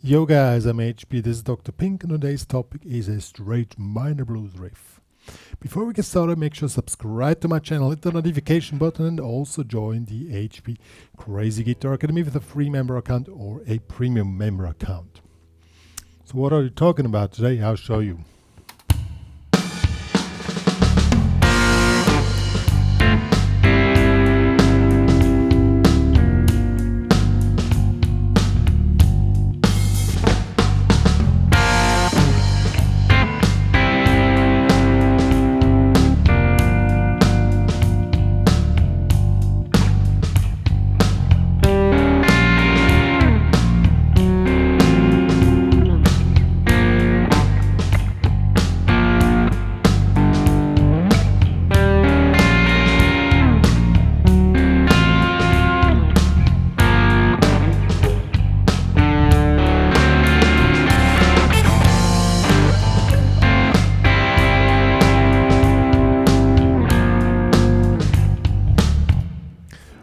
Yo guys, I'm HP, this is Dr. Pink, and today's topic is a straight minor blues riff. Before we get started, make sure to subscribe to my channel, hit the notification button, and also join the HPCrazy Guitar Academy with a free member account or a premium member account. So what are we talking about today? I'll show you.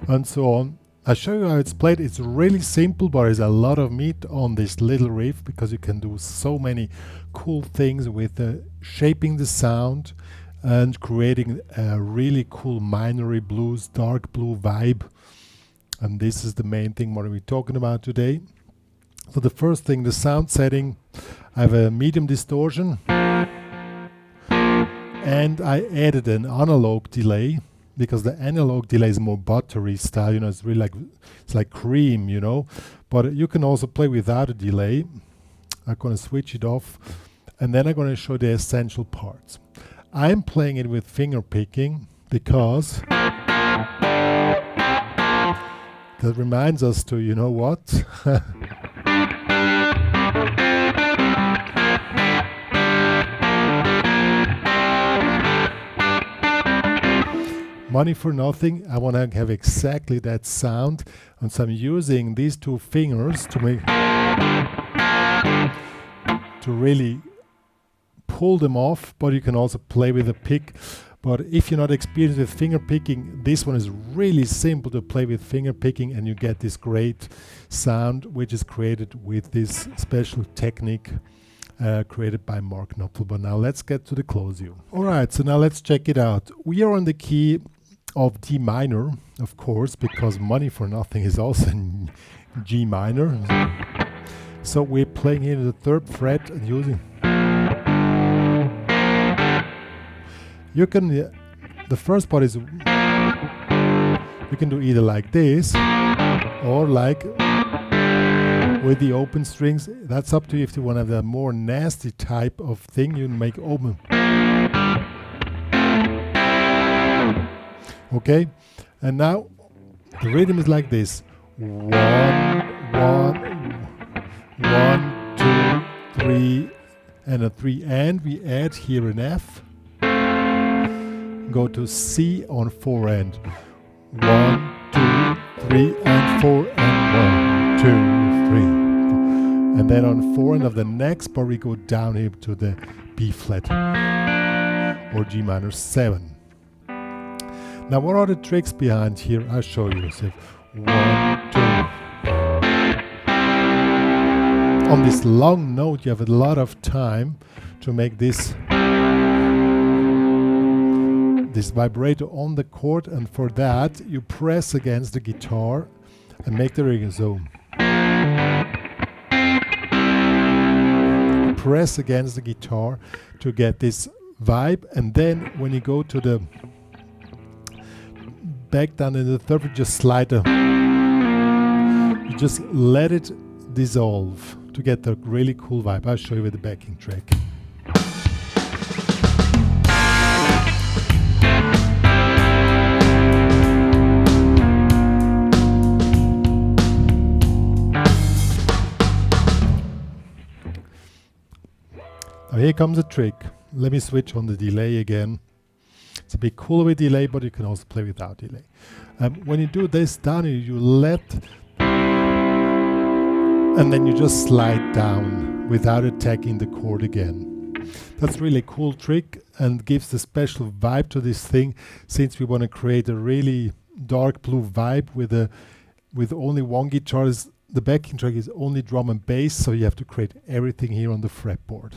And so on. I'll show you how it's played. It's really simple, but there's a lot of meat on this little riff because you can do so many cool things with shaping the sound and creating a really cool minor blues, dark blue vibe. And this is the main thing what we're talking about today. So the first thing, the sound setting, I have a medium distortion and I added an analog delay, because the analog delay is more buttery style, you know, it's really like, it's like cream, you know, but you can also play without a delay. I'm going to switch it off, and then I'm going to show the essential parts. I'm playing it with finger picking because that reminds us to, you know what? Money for nothing. I want to have exactly that sound, and so I'm using these two fingers to make, to really pull them off, but you can also play with a pick. But if you're not experienced with finger picking, this one is really simple to play with finger picking, and you get this great sound which is created with this special technique created by Mark Knopfler. But now let's get to the close view. Alright, so now let's check it out. We are on the key of D minor, of course, because Money for Nothing is also in G minor. So we're playing here the 3rd fret and using. You can, the first part is, you can do either like this or like with the open strings. That's up to you. If you want to have a more nasty type of thing, you make open. Okay, and now the rhythm is like this: 1, 1, 1, 2, 3, and a 3. And we add here an F. Go to C on 4 and 1, 2, 3, and 4, and 1, 2, 3. And then on 4 and of the next bar we go down here to the B flat or G minor 7. Now what are the tricks behind here? I'll show you. So 1, 2. On this long note you have a lot of time to make this vibrato on the chord, and for that you press against the guitar and make the ring so. Press against the guitar to get this vibe, and then when you go to the back down in the 3rd, you just slide you just let it dissolve to get the really cool vibe. I'll show you with the backing track. Now here comes a trick. Let me switch on the delay again. It's a bit cooler with delay, but you can also play without delay. When you do this down here, you let, and then you just slide down without attacking the chord again. That's really a cool trick and gives a special vibe to this thing, since we want to create a really dark blue vibe with only one guitar. the backing track is only drum and bass, so you have to create everything here on the fretboard.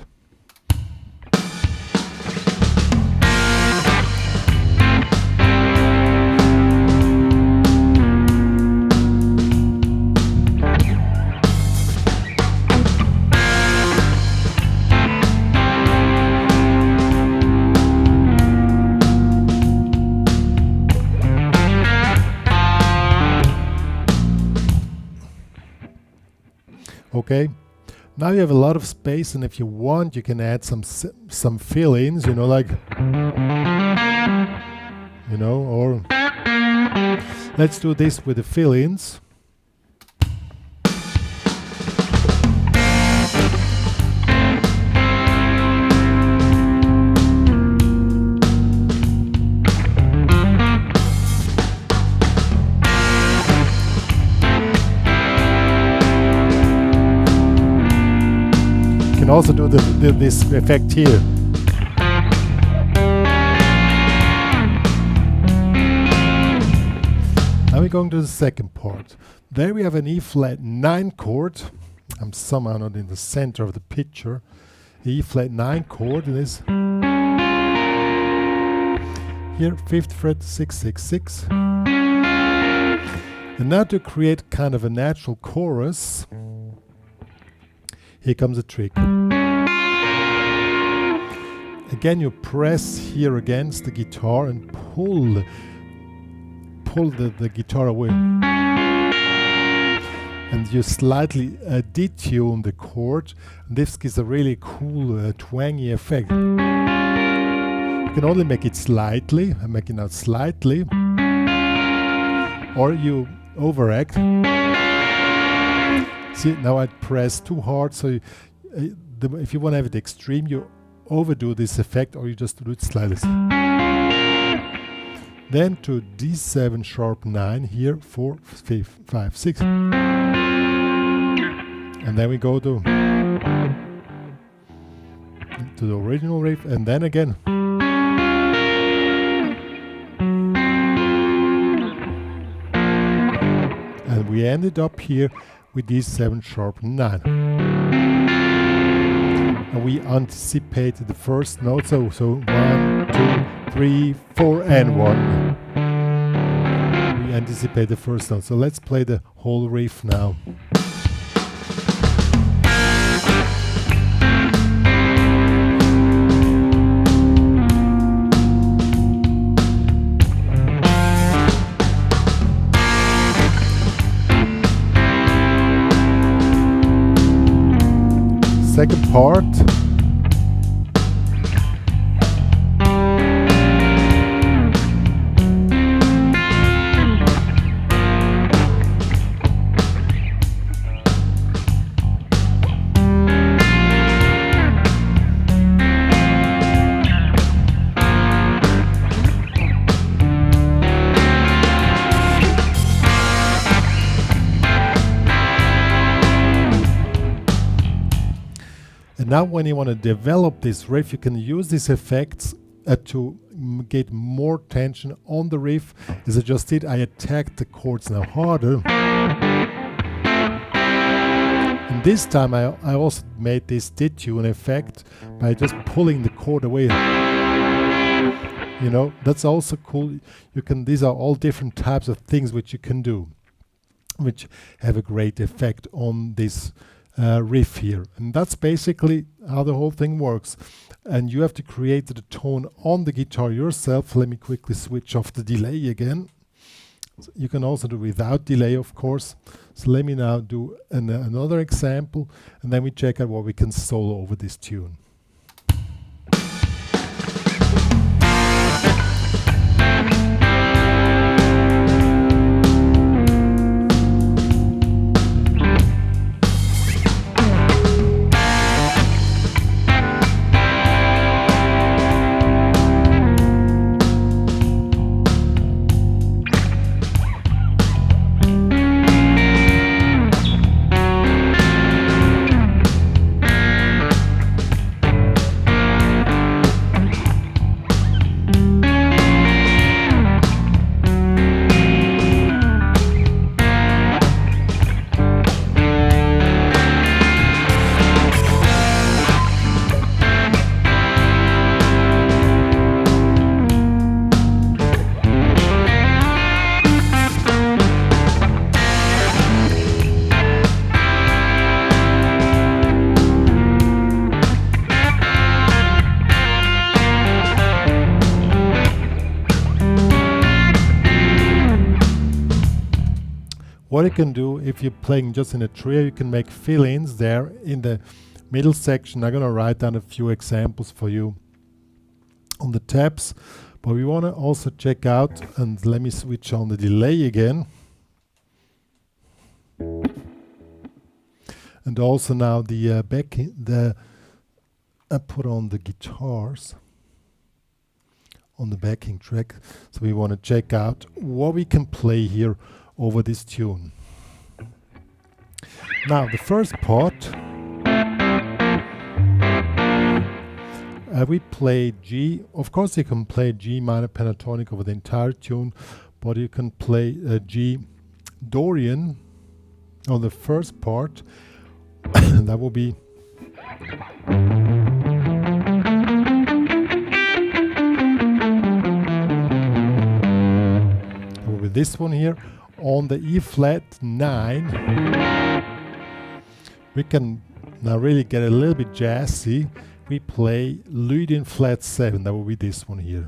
Okay, now you have a lot of space, and if you want, you can add some fill-ins, you know, like, you know, or let's do this with the fill-ins. Can also do this effect here. Now we're going to the second part. There we have an E flat 9 chord. I'm somehow not in the center of the picture. E flat 9 chord, it is here, 5th fret, 6, 6, 6. And now to create kind of a natural chorus, here comes a trick. Again, you press here against the guitar and pull the guitar away. And you slightly detune the chord. And this gives a really cool, twangy effect. You can only make it slightly. I'm making it slightly. Or you overact. See, now I press too hard, so if you want to have it extreme, you overdo this effect, or you just do it slightly. Then to D7 sharp 9 here, 4, 5, 6. And then we go to the original riff, and then again. And we ended up here with D7 sharp 9. And we anticipated the first note, so 1, 2, 3, 4, and 1. We anticipate the first note. So let's play the whole riff now. Second part. Now when you want to develop this riff, you can use these effects to get more tension on the riff. As I just did, I attacked the chords now harder. And this time I also made this detune effect by just pulling the chord away. You know, that's also cool. You can, these are all different types of things which you can do, which have a great effect on this riff here. And that's basically how the whole thing works. And you have to create the tone on the guitar yourself. Let me quickly switch off the delay again. So you can also do without delay, of course. So let me now do another example, and then we check out what we can solo over this tune. What you can do if you're playing just in a trio, you can make fill-ins there in the middle section. I'm gonna write down a few examples for you on the tabs, but we want to also check out, and let me switch on the delay again, and also now the I put on the guitars on the backing track, so we want to check out what we can play here over this tune. Now the first part, we play G. Of course you can play G minor pentatonic over the entire tune, but you can play G Dorian on the first part. That will be this one here. On the E flat 9, we can now really get a little bit jazzy. We play Lydian flat 7, that will be this one here.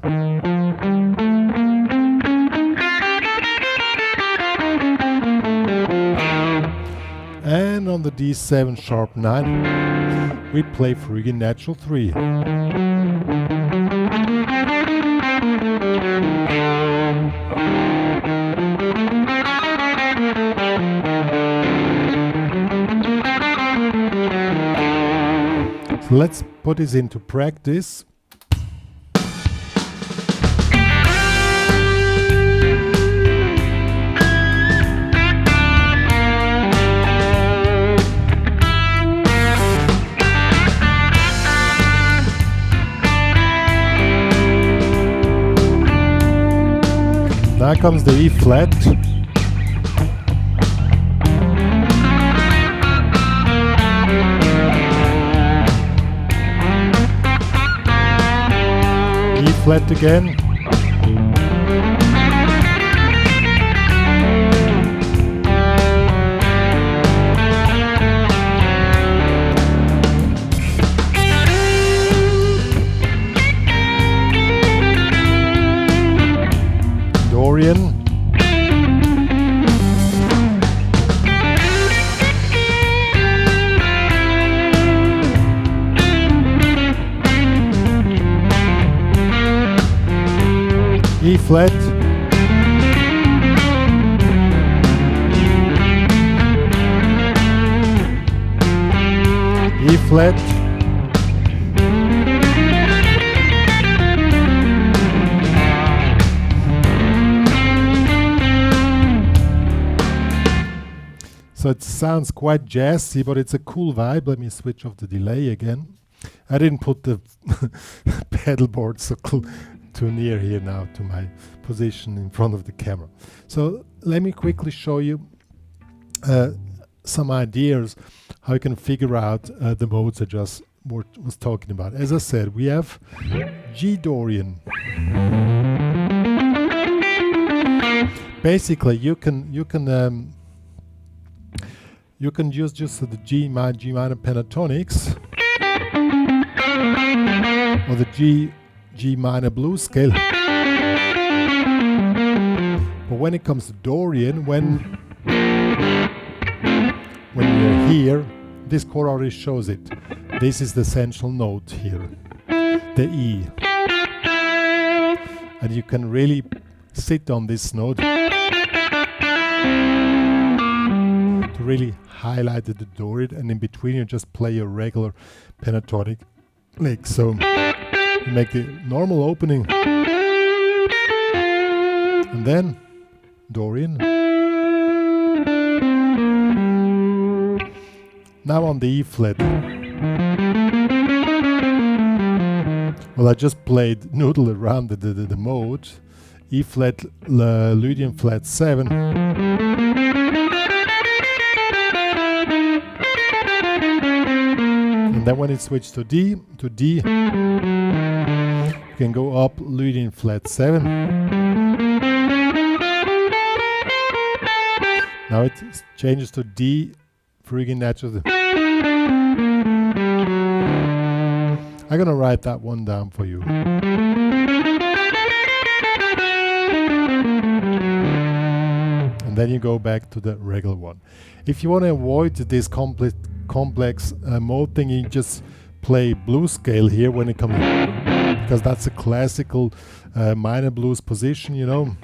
And on the D7 sharp 9, we play Phrygian natural 3. So let's put this into practice. Now comes the E flat. E flat again. Dorian. E flat. E flat. So it sounds quite jazzy, but it's a cool vibe. Let me switch off the delay again. I didn't put the pedal board so too near here now to my position in front of the camera. So let me quickly show you some ideas how you can figure out the modes I just was talking about. As I said, we have G Dorian. Basically, you can use just the G minor pentatonics or the G minor blues scale. But when it comes to Dorian, when you're here, this chord already shows it. This is the essential note here, the E. And you can really sit on this note to really highlight the Dorian, and in between you just play your regular pentatonic lick. So you make the normal opening and then Dorian. Now on the E flat. Well, I just played noodle around the mode. E flat, Lydian flat 7. And then when it switched to D, you can go up Lydian flat 7. Now it changes to D, Phrygian natural. I'm gonna write that one down for you. And then you go back to the regular one. If you want to avoid this complex mode thing, you just play blues scale here when it comes, because that's a classical minor blues position, you know.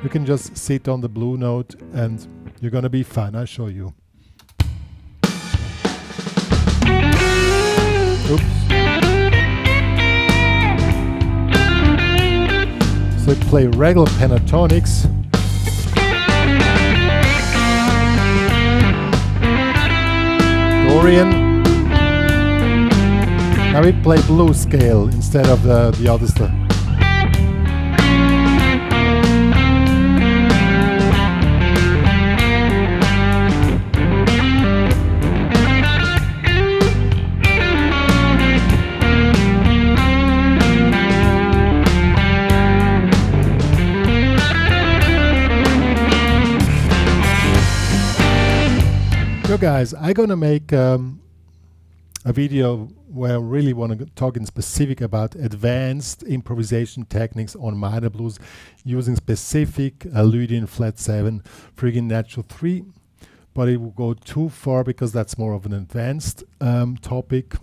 You can just sit on the blue note and you're gonna be fine. I'll show you. Oops. So you play regular pentatonics. Dorian. Now we play blues scale instead of the other stuff. So guys, I'm gonna make a video where I really want to talk in specific about advanced improvisation techniques on minor blues using specific Lydian flat 7 friggin' natural 3, but it will go too far because that's more of an advanced topic.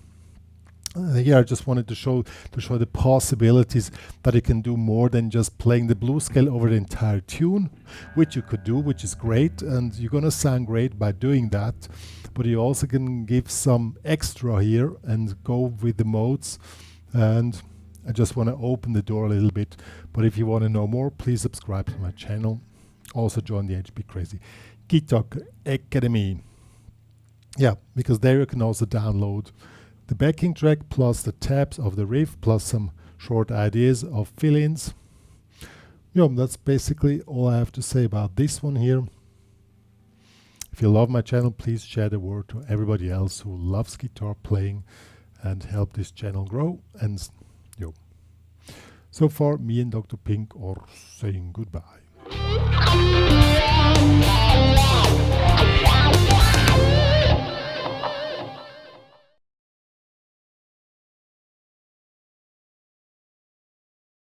Here I just wanted to show the possibilities that you can do more than just playing the blues scale over the entire tune, which you could do, which is great, and you're gonna sound great by doing that. But you also can give some extra here and go with the modes. And I just want to open the door a little bit. But if you want to know more, please subscribe to my channel. Also join the HPCrazy Guitar Academy. Yeah, because there you can also download the backing track plus the tabs of the riff plus some short ideas of fill-ins. Yeah, that's basically all I have to say about this one here. If you love my channel, please share the word to everybody else who loves guitar playing and help this channel grow. And yo, so far, me and Dr. Pink are saying goodbye.